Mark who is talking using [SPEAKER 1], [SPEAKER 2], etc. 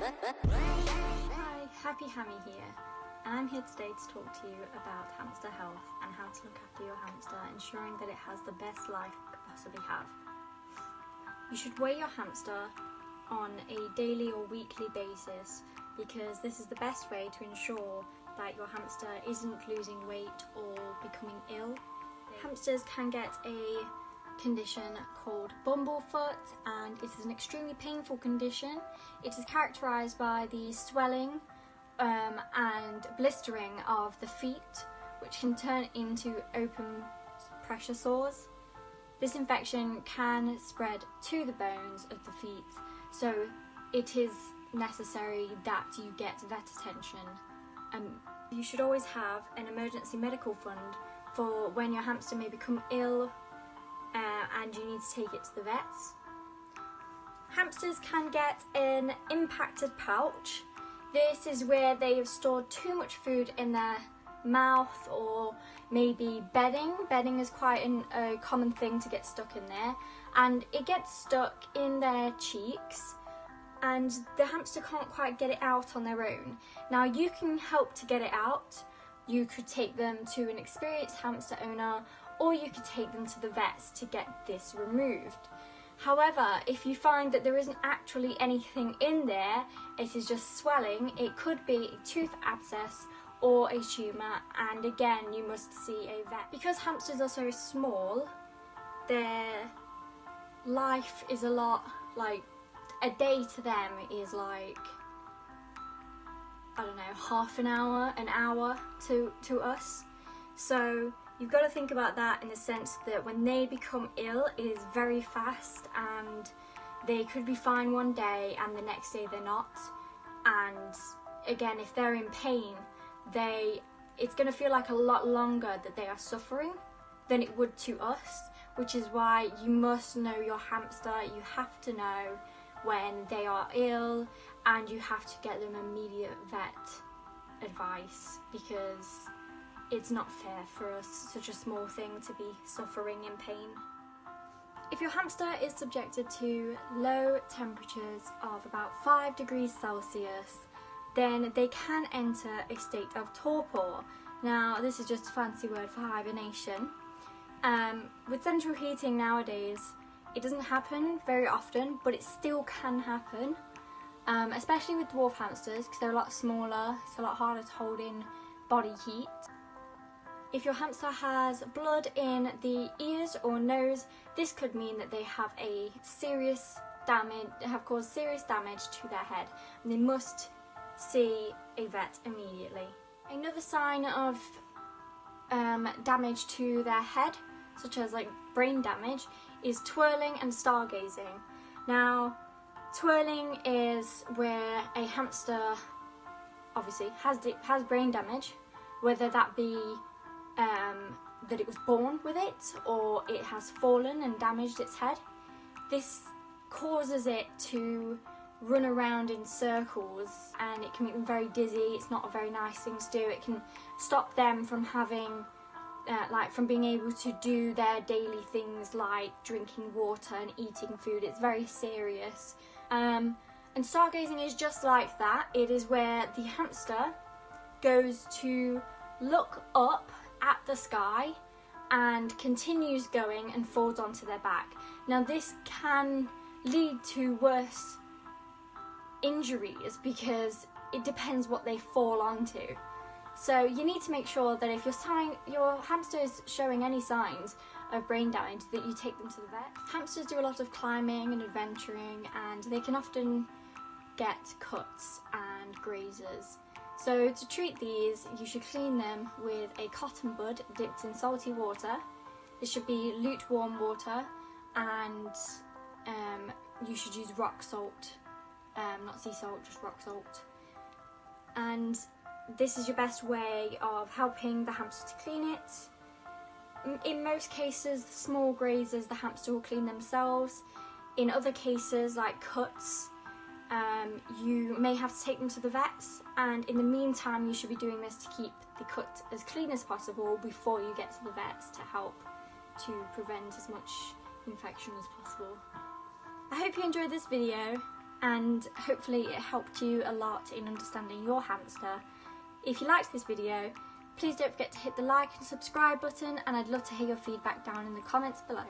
[SPEAKER 1] Hi, HappyHammy here, and I'm here today to talk to you about hamster health and how to look after your hamster, ensuring that it has the best life it could possibly have. You should weigh your hamster on a daily or weekly basis because this is the best way to ensure that your hamster isn't losing weight or becoming ill. Hamsters can get a condition called bumblefoot, and it is an extremely painful condition. It is characterised by the swelling and blistering of the feet, which can turn into open pressure sores. This infection can spread to the bones of the feet, so it is necessary that you get vet attention. You should always have an emergency medical fund for when your hamster may become ill and you need to take it to the vets. Hamsters can get an impacted pouch. This is where they have stored too much food in their mouth, or maybe bedding. Bedding is quite a common thing to get stuck in there, and it gets stuck in their cheeks and the hamster can't quite get it out on their own. Now you can help to get it out. You could take them to an experienced hamster owner, or you could take them to the vets to get this removed. However, if you find that there isn't actually anything in there, it is just swelling, it could be a tooth abscess or a tumour, and again you must see a vet. Because hamsters are so small, their life is a lot, like a day to them is like, I don't know, half an hour to us. So you've got to think about that in the sense that when they become ill, it is very fast, and they could be fine one day and the next day they're not. And again, if they're in pain, it's going to feel like a lot longer that they are suffering than it would to us, which is why you must know your hamster. You have to know when they are ill, and you have to get them immediate vet advice, because it's not fair for us, such a small thing, to be suffering in pain. If your hamster is subjected to low temperatures of about 5 degrees Celsius, then they can enter a state of torpor. Now, this is just a fancy word for hibernation. With central heating nowadays, it doesn't happen very often, but it still can happen, especially with dwarf hamsters because they're a lot smaller. It's a lot harder to hold in body heat. If your hamster has blood in the ears or nose, this could mean that they have caused serious damage to their head, and they must see a vet immediately. Another sign of damage to their head, such as like brain damage, is twirling and stargazing. Now, twirling is where a hamster obviously has brain damage, whether that be that it was born with it or it has fallen and damaged its head. This causes it to run around in circles, and it can make them very dizzy. It's not a very nice thing to do. It can stop them from having from being able to do their daily things like drinking water and eating food. It's very serious. And stargazing is just like that. It is where the hamster goes to look up at the sky and continues going and falls onto their back. Now this can lead to worse injuries because it depends what they fall onto. So you need to make sure that if your hamster is showing any signs of brain damage, that you take them to the vet. Hamsters do a lot of climbing and adventuring, and they can often get cuts and grazes. So to treat these, you should clean them with a cotton bud dipped in salty water. This should be lukewarm water, and you should use rock salt, not sea salt, just rock salt. And this is your best way of helping the hamster to clean it. In most cases, the small grazes, the hamster will clean themselves. In other cases, like cuts, you may have to take them to the vets, and in the meantime you should be doing this to keep the cut as clean as possible before you get to the vets, to help to prevent as much infection as possible. I hope you enjoyed this video. and hopefully it helped you a lot in understanding your hamster. If you liked this video, please don't forget to hit the like and subscribe button, and I'd love to hear your feedback down in the comments below.